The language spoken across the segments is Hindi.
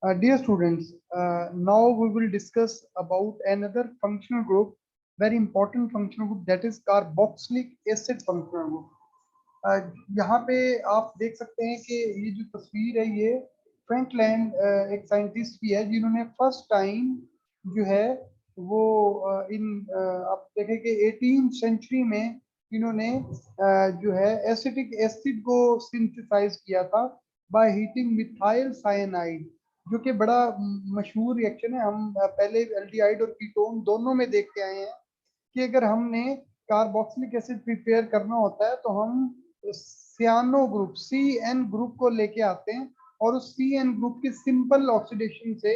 Dear students, now we will discuss about another functional group, very important functional group, that is carboxylic acid functional group. यहाँ पे आप देख सकते हैं कि ये जो तस्वीर है ये फ्रैंकलैंड एक साइंटिस्ट भी है जिन्होंने फर्स्ट टाइम जो है वो आप देखें कि 18th सेंचुरी में इन्होंने जो है एसिटिक एसिड को सिंथेसाइज किया था बाय हीटिंग मिथाइल साइनाइड, जो कि बड़ा मशहूर रिएक्शन है। हम पहले एल्डिहाइड और कीटोन दोनों में देख के आए हैं कि अगर हमने कार्बोक्सिलिक एसिड प्रिपेयर करना होता है तो हम सियानो ग्रुप CN ग्रुप को लेके आते हैं और उस CN ग्रुप की सिंपल ऑक्सीडेशन से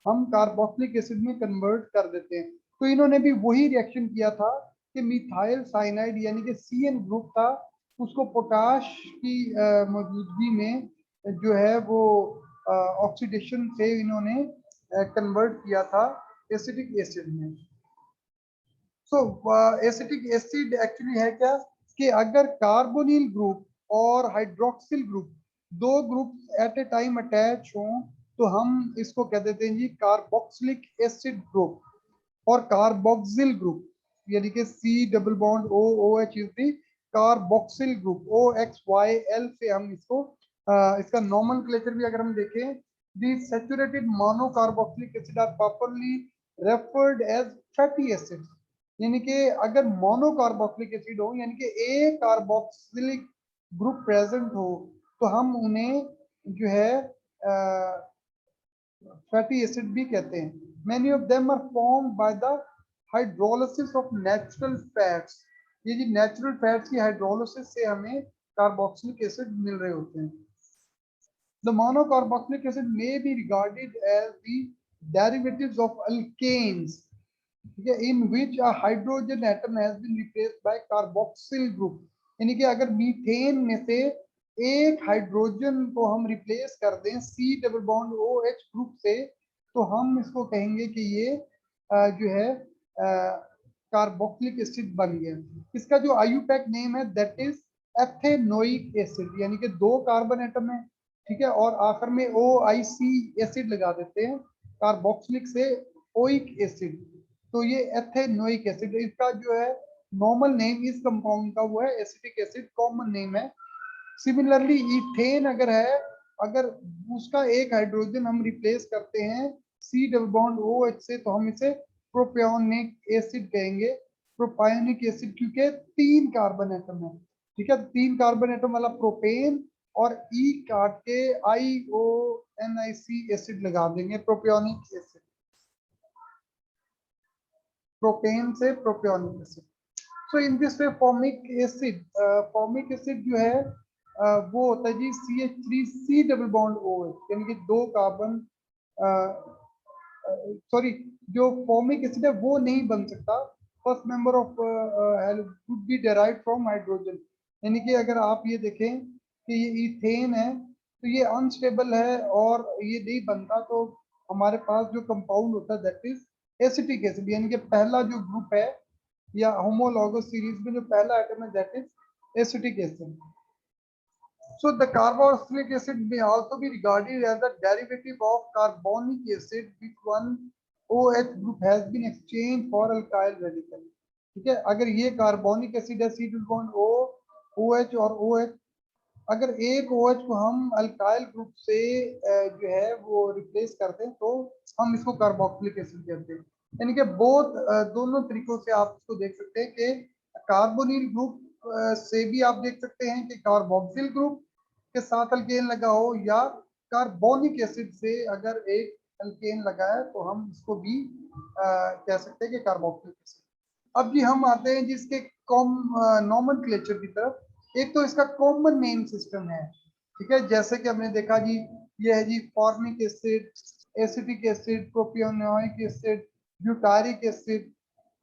हम कार्बोक्सिलिक एसिड में कन्वर्ट कर देते हैं। तो इन्होंने भी वही रिएक्शन किया था कि मिथाइल साइनाइड यानी कि CN ग्रुप था, उसको पोटाश की मौजूदगी में जो है वो ऑक्सीडेशन से इन्होंने कन्वर्ट किया था एसिटिक एसिड में। सो एसिटिक एसिड एक्चुअली है क्या कि अगर कार्बोनिल ग्रुप और हाइड्रोक्सिल ग्रुप दो group at a time attach हों तो हम इसको कह देते हैं जी कार्बोक्सिलिक एसिड ग्रुप। और कार्बोक्सिल ग्रुप यानी कि C double bond OH is the carboxyl group OXYL से हम इसको इसका नॉमेनक्लेचर भी अगर हम देखें, the saturated monocarboxylic acid are properly referred as fatty acid. यानी कि अगर मोनोकार्बोक्सिलिक एसिड हो यानी कि एक कार्बोक्सिलिक ग्रुप प्रेजेंट हो तो हम उन्हें जो है फैटी एसिड भी कहते हैं। Many of them are formed by the hydrolysis of natural fats। ये जी नेचुरल फैट्स की हाइड्रोलिसिस से हमें कार्बोक्सिलिक एसिड मिल रहे होते हैं। The monocarboxylic acid may be regarded as the derivatives of alkanes, in which a hydrogen atom has been replaced by carboxyl group। यानी कि अगर मीथेन में से एक हाइड्रोजन को हम रिप्लेस कर दें C double bond OH group से तो हम इसको कहेंगे कि ये जो है कार्बोक्सिलिक एसिड बन गया। इसका जो आयुपैक नेम है दैट इज एथेनोइक एसिड, यानी कि दो कार्बन एटम है, ठीक है, और आखिर में OIC एसिड लगा देते हैं कार्बोक्सिलिक से ओइक एसिड, तो ये एथेनोइक एसिड। इसका जो है नॉर्मल नेम इस कंपाउंड का वो है एसिटिक एसिड, कॉमन नेम है। सिमिलरली इथेन अगर है, अगर उसका एक हाइड्रोजन हम रिप्लेस करते हैं C डबल बॉन्ड OH से तो हम इसे प्रोपियोनिक एसिड कहेंगे। प्रोपायोनिक एसिड क्योंकि तीन कार्बन एटम है, ठीक है, तीन कार्बन एटम वाला प्रोपेन और ई काट के IONIC एसिड लगा देंगे, प्रोपियोनिक एसिड, प्रोपेन से propionic acid. So in this way formic acid जो है वो होता है जी CH3C डबल बॉन्ड OH, यानी कि दो कार्बन सॉरी जो फॉर्मिक एसिड है वो नहीं बन सकता। First member of would be derived from hydrogen. यानी कि अगर आप ये देखें कि ये इथेन है तो ये अनस्टेबल है और ये नहीं बनता, तो हमारे पास जो कंपाउंड होता है दैट इज एसिटिक एसिड, यानी कि पहला जो ग्रुप है या होमोलॉगस सीरीज में जो पहला आइटम है that is acetic acid. So the carboxylic acid may also be regarded as a derivative of carbonic acid, which one OH group has been exchanged for alkyl radical। ठीक है, अगर ये कार्बोनिक एसिड है C डबल बॉन्ड OH और OH, अगर एक OH को हम अल्काइल ग्रुप से जो है वो रिप्लेस करते हैं तो हम इसको कार्बोक्सिलिक एसिड कहते हैं। यानी कि दोनों तरीकों से आप इसको देख सकते हैं कि कार्बोनिल ग्रुप से भी आप देख सकते हैं कि कार्बोक्सिल ग्रुप के साथ अल्केन लगा हो, या कार्बोनिक एसिड से अगर एक अल्केन लगा है तो हम इसको भी कह सकते हैं कि कार्बोक्सिलिक एसिड। अब जी हम आते हैं जिसके नॉमेनक्लेचर की तरफ। एक तो इसका कॉमन नेम सिस्टम है, ठीक है, जैसे कि हमने देखा जी ये है जी formic acid, acetic acid, propionic acid, butyric acid.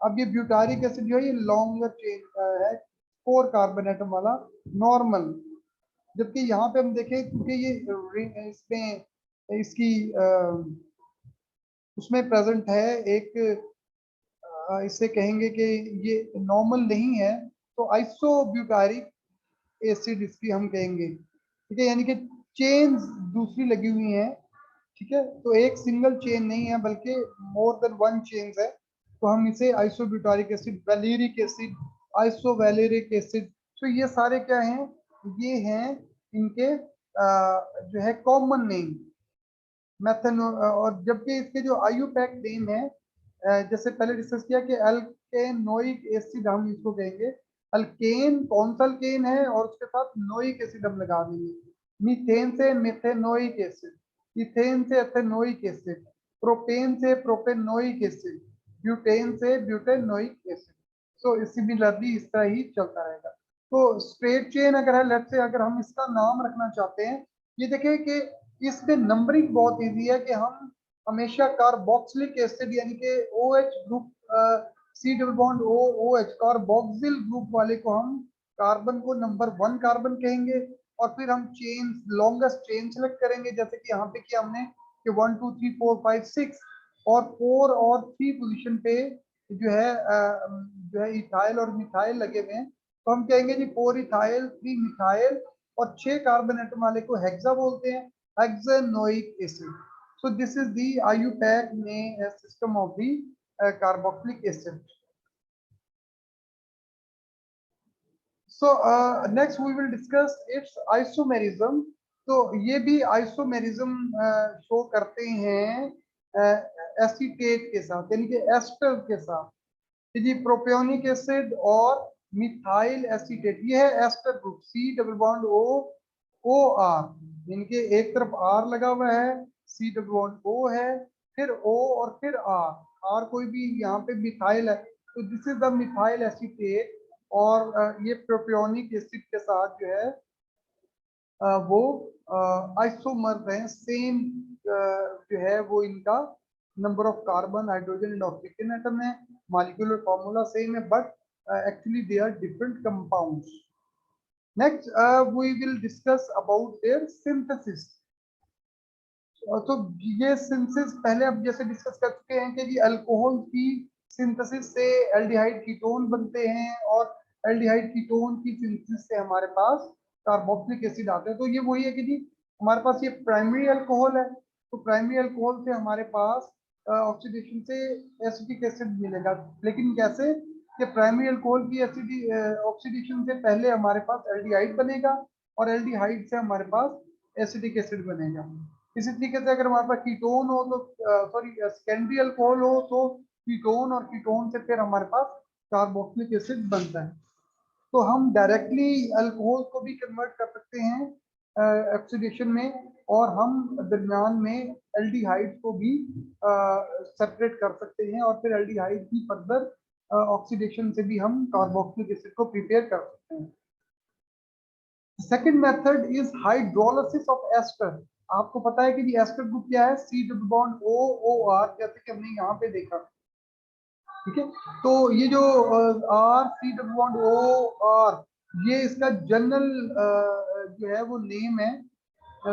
अब ये ब्यूटारिक एसिड जो है ये लॉन्गर चेन है, 4 कार्बन एटम वाला नॉर्मल, जबकि यहाँ पे हम देखें क्योंकि ये इसमें इसकी उसमें प्रेजेंट है एक इससे कहेंगे कि ये नॉर्मल नहीं है तो आइसोब्यूटारिक एसिड इसकी हम कहेंगे, ठीक है, यानी कि चेन दूसरी लगी हुई हैं ठीक है, तो एक सिंगल चेन नहीं है बल्कि मोर देन वन चेन है। तो हम इसे आइसोब्यूटारिक एसिड, वैलेरिक एसिड, आइसोवैलेरिक एसिड, तो ये सारे क्या हैं, ये हैं इनके जो है कॉमन नेम मेथन। और जबकि इसके जो आयुपैक नेम है, जैसे पहले डिस्कस किया कि अल्केनोइक एसिड हम इसको कहेंगे। अल्केन कौन सा अल्केन है और उसके साथ नोइक एसिड हम लगा देंगे। मीथेन से मेथेनोइक एसिड, इथेन से एथेनोइक एसिड, प्रोपेन से प्रोपेनोइक एसिड, ब्यूटेन से ब्यूटेनोइक एसिड। तो सिमिलरली इस तरह ही चलता रहेगा। तो स्ट्रेट चेन अगर है, लेट्स से अगर हम इसका नाम रखना चाहते हैं, ये देखें कि इसमें नंबरिंग बहुत इजी है कि हम हमेशा कार्बोक्सिलिक एसिड यानी कि OH group, C double bond O OH carboxyl group वाले को हम कार्बन को नंबर 1 कार्बन कहेंगे। और फिर हम चेन, लॉन्गेस्ट चेन सेलेक्ट करेंगे, जैसे कि यहाँ पे किया हमने कि 1 2 3 4 5 6 और 4 और 3 पोजीशन पे जो है इथाइल और मिथाइल लगे हुए हैं, तो हम कहेंगे जी 4 इथाइल 3 मिथाइल और 6 कार्बन एटम वाले को हेक्सा बोलते हैं, हेक्सानोइक acid. So this is the IUPAC system of the carboxylic acid. So next we will discuss its isomerism. तो ये भी आइसोमेरिज्म शो करते हैं एसीटेट के साथ यानी कि एस्टर के साथ। जी प्रोपियोनिक एसिड और मिथाइल एसीटेट, ये है ester group, C double bond O O R, इनके एक तरफ R लगा हुआ है, C डबल बॉन्ड O है, फिर O और फिर R कोई भी यहाँ पे मिथाइल है, तो this is the methyl acetate. और ये प्रोपियोनिक एसिड के साथ जो है वो आइसोमर है, सेम जो है वो इनका number of carbon, hydrogen and oxygen atom है, मॉलिक्यूलर फॉर्मूला सेम है, but actually they are different compounds. Next we will discuss about their synthesis. तो ये सिंथेसिस पहले अब जैसे डिस्कस कर चुके हैं कि जी अल्कोहल की सिंथेसिस से एल्डिहाइड कीटोन बनते हैं और एल्डिहाइड कीटोन की सिंथेसिस से हमारे पास कार्बोक्सिलिक एसिड आते हैं। तो ये वही है कि जी हमारे पास ये प्राइमरी अल्कोहल है, तो प्राइमरी अल्कोहल से हमारे पास ऑक्सीडेशन से एसिटिक एसिड मिलेगा। लेकिन कैसे कि प्राइमरी अल्कोहल की ऑक्सीडेशन से पहले हमारे पास एल्डिहाइड बनेगा और एल्डिहाइड से हमारे पास एसिटिक एसिड बनेगा। इसी तरीके से अगर हमारे पास कीटोन हो तो सॉरी सेकेंडरी अल्कोहल हो तो कीटोन, और कीटोन से फिर हमारे पास कार्बोक्सिलिक एसिड बनता है। तो हम डायरेक्टली अल्कोहल को भी कन्वर्ट कर सकते हैं ऑक्सीडेशन में, और हम दरमियान में एल्डिहाइड को भी सेपरेट कर सकते हैं, और फिर एल्डिहाइड की फर्दर ऑक्सीडेशन से भी हम कार्बोक्सिलिक एसिड को प्रिपेयर कर सकते हैं। Second method is hydrolysis of ester. आपको पता है कि जी एस्टर ग्रुप क्या है, C double bond O O R, जैसे कि हमने यहाँ पे देखा। ठीक है, तो ये जो R C double bond O R, ये इसका जनरल जो है वो नेम है,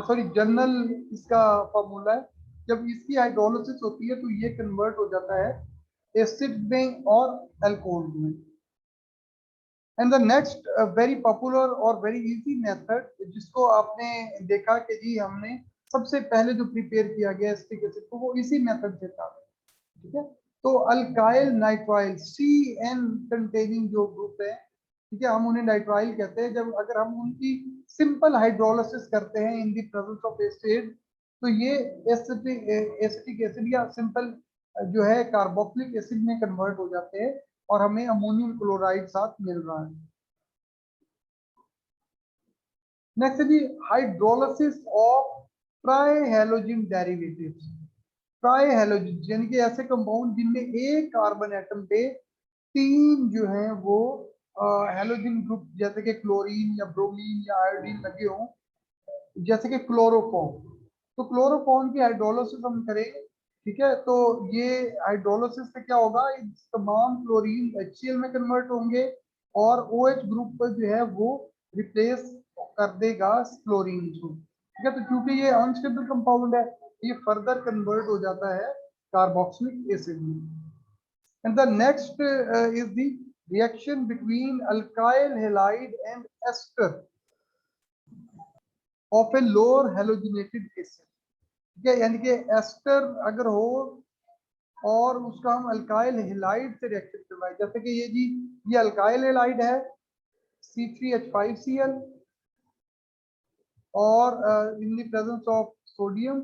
सॉरी जनरल इसका फॉर्मूला है। जब इसकी हाइड्रोलिसिस होती है तो ये कन्वर्ट हो जाता है एसिड में और अल्कोहल में। And the next very popular और वेरी इजी मेथड जिसको आपने देखा कि जी हमने सबसे पहले जो प्रिपेयर किया गया एसिटिक एसिड को, वो इसी मेथड से था। ठीक है, तो अल्काइल नाइट्राइल CN कंटेनिंग जो ग्रुप है, ठीक है, हम उन्हें नाइट्राइल कहते हैं। जब अगर हम उनकी सिंपल हाइड्रोलिसिस करते हैं इन द प्रेजेंस ऑफ एसिड, तो ये एसिटिक एसिड या सिंपल जो है कार्बोक्सिलिक एसिड में कन्वर्ट हो जाते हैं और हमें अमोनियम क्लोराइड साथ मिल रहा है। नेक्स्ट जी hydrolysis of trihalogen derivatives. Trihalogen यानी कि ऐसे कंपाउंड जिनमें एक कार्बन एटम पे 3 जो है वो हैलोजन ग्रुप, जैसे कि क्लोरीन या ब्रोमीन या आयोडीन लगे हों, जैसे कि क्लोरोफॉर्म। तो क्लोरोफॉर्म की हाइड्रोलिसिस हम करें, ठीक है, तो ये हाइड्रोलिसिस से क्या होगा, तमाम क्लोरीन HCl में कन्वर्ट होंगे और OH ग्रुप पर जो है वो रिप्लेस कर देगा क्लोरीन को। ठीक है, तो क्योंकि ये अनस्टेबल कंपाउंड है, ये फर्दर कन्वर्ट हो जाता है कार्बोक्सिलिक एसिड में। And the next is the reaction between alkyl halide and ester of a lower halogenated acid। ठीक है, यानी कि एस्टर अगर हो और उसका हम अल्काइल हेलाइड से रिएक्शन करवाएं, जैसे कि ये जी, ये अल्काइल हेलाइड है C3H5Cl और in the presence of sodium,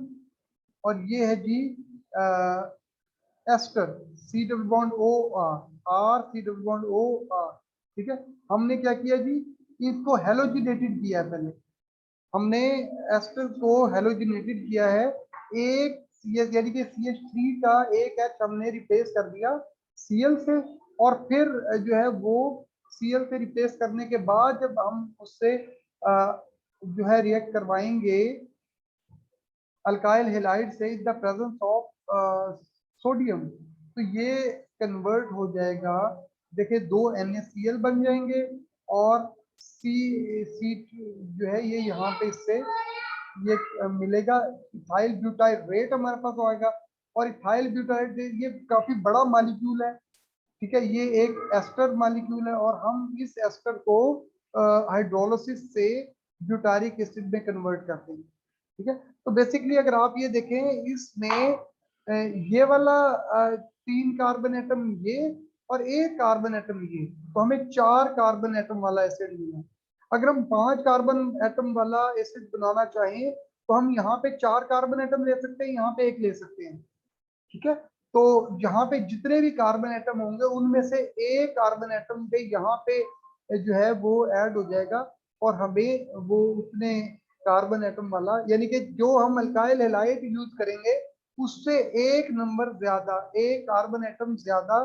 और ये है जी ester C double bond O R C double bond O R। ठीक है, हमने क्या किया जी, इसको हेलोजिनेटेड किया है। पहले हमने एस्टर को हेलोजिनेटेड किया है, एक यानी कि CH3 का एक H हमने रिप्लेस कर दिया Cl से, और फिर जो है वो Cl से रिप्लेस करने के बाद जब हम उससे जो है रिएक्ट करवाएंगे अल्काइल हेलाइड से इन द प्रेजेंस ऑफ सोडियम, तो ये कन्वर्ट हो जाएगा। देखिए दो NaCl बन जाएंगे और C जो है ये यहाँ पे इससे ये मिलेगा इथाइल ब्यूटाइरेट हमारे पास आएगा। और इथाइल ब्यूटाइरेट ये काफी बड़ा मॉलिक्यूल है। ठीक है, ये एक एस्टर मॉलिक्यूल है और हम इस एस्टर को हाइड्रोलिसिस से ब्यूटारिक एसिड में कन्वर्ट करते हैं। ठीक है, तो बेसिकली अगर आप ये देखें इसमें ये वाला 3 कार्बन एटम ये और 1 कार्बन एटम ये, तो हमें 4 कार्बन एटम वाला एसिड मिला। अगर हम 5 कार्बन एटम वाला एसिड बनाना चाहें तो हम यहाँ पे 4 कार्बन एटम ले सकते हैं, यहाँ पे 1 ले सकते हैं। ठीक है, तो यहाँ पे जितने भी कार्बन एटम होंगे उनमें से 1 कार्बन एटम पे यहाँ पे जो है वो ऐड हो जाएगा और हमें वो उतने कार्बन एटम वाला, यानी कि जो हम अल्काइल हैलाइड यूज करेंगे उससे 1 नंबर ज्यादा, 1 कार्बन एटम ज्यादा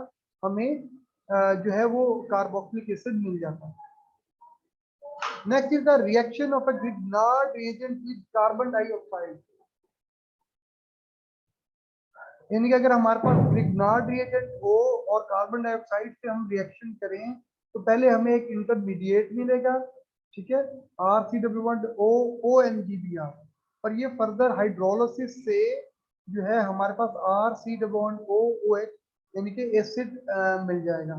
हमें जो है वो कार्बोक्सिलिक एसिड मिल जाता है। Next is the reaction of a Grignard reagent with carbon dioxide. यानी कि अगर हमारे पास ग्रिग्नार्ड रिएजेंट हो और कार्बन डाइऑक्साइड से हम रिएक्शन करें तो पहले हमें एक इंटरमीडिएट मिलेगा। ठीक है, RC+O और ये फर्दर हाइड्रोलिसिस से जो है हमारे पास RC+OOH यानी कि एसिड मिल जाएगा।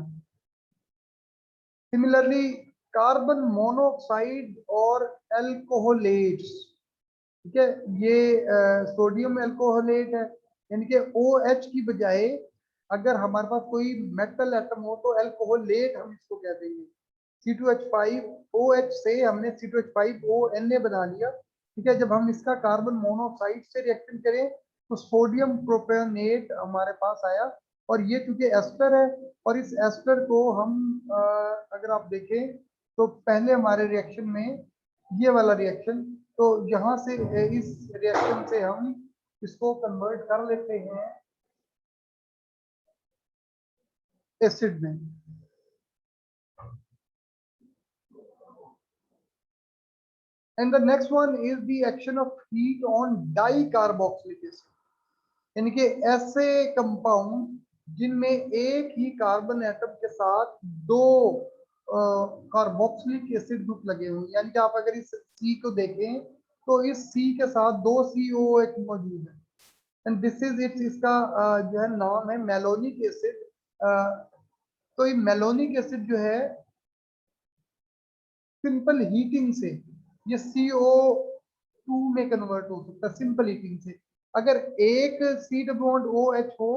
सिमिलरली कार्बन मोनोऑक्साइड और एल्कोहोलेट्स, ठीक है, ये सोडियम एल्कोहोलेट है, यानी कि OH की बजाय अगर हमारे पास कोई मेटल एटम हो तो एल्कोहोलेट हम इसको कह देंगे। C2H5OH से हमने C2H5ONA बना लिया। ठीक है, जब हम इसका कार्बन मोनोऑक्साइड से रिएक्शन करें तो सोडियम प्रोपेनेट हमारे पास आया, और ये चूंकि एस्टर है और इस एस्टर को हम अगर आप देखें तो पहले हमारे रिएक्शन में ये वाला रिएक्शन, तो यहाँ से इस रिएक्शन से हम इसको कन्वर्ट कर लेते हैं एसिड में। And the next one is the action of heat on dicarboxylic acid, यानी कि ऐसे कंपाउंड जिनमें एक ही कार्बन एटम के साथ 2 कार्बोक्सिलिक एसिड ग्रुप लगे हुए, यानी कि आप अगर इस C को देखें तो इस C के साथ 2 COH मौजूद है। एंड दिस इज इट्स, इसका जो है नाम है मेलोनिक एसिड। तो ये मेलोनिक एसिड जो है सिंपल हीटिंग से ये CO2 में कन्वर्ट हो सकता है, सिंपल हीटिंग से। अगर एक C+OH हो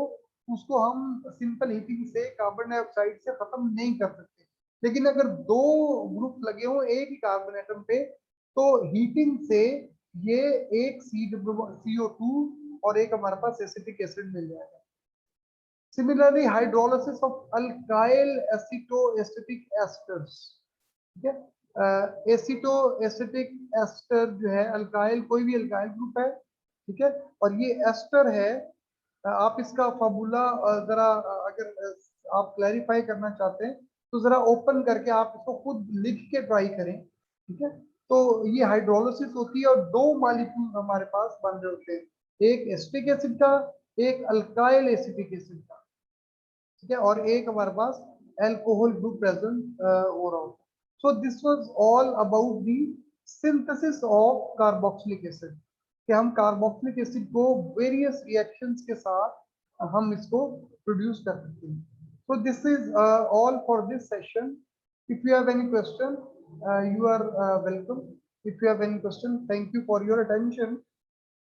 उसको हम सिंपल हीटिंग से कार्बन डाइऑक्साइड से खत्म नहीं कर सकते, लेकिन अगर 2 ग्रुप लगे हो एक ही कार्बन एटम पे तो हीटिंग से ये एक CO2 और एक हमारे पास एसिटिक एसिड मिल जाएगा। Similarly, hydrolysis of alkyl acetoacetic esters, ठीक है, एसिटोएसिटिक एस्टर जो है अल्काइल, कोई भी अल्काइल ग्रुप है, ठीक है, और ये एस्टर है। आप इसका फॉर्मूला जरा अगर आप क्लैरिफाई करना चाहते हैं तो जरा ओपन करके आप इसको खुद लिख के ट्राई करें। ठीक है, तो ये हाइड्रोलिसिस होती है और 2 मॉलिक्यूल हमारे पास बन रहे होते हैं, एक एसिटिक एसिड का, एक अल्काइल एसिटिक एसिड का। ठीक है, और एक हमारे पास एल्कोहल ग्रुप प्रेजेंट हो रहा होता है। So this was all about the synthesis of carboxylic acid, कि हम कार्बोक्सिलिक एसिड को वेरियस रिएक्शंस के साथ हम इसको प्रोड्यूस कर सकते हैं। So this is all for this session. If you have any question you are welcome. If you have any question, thank you for your attention.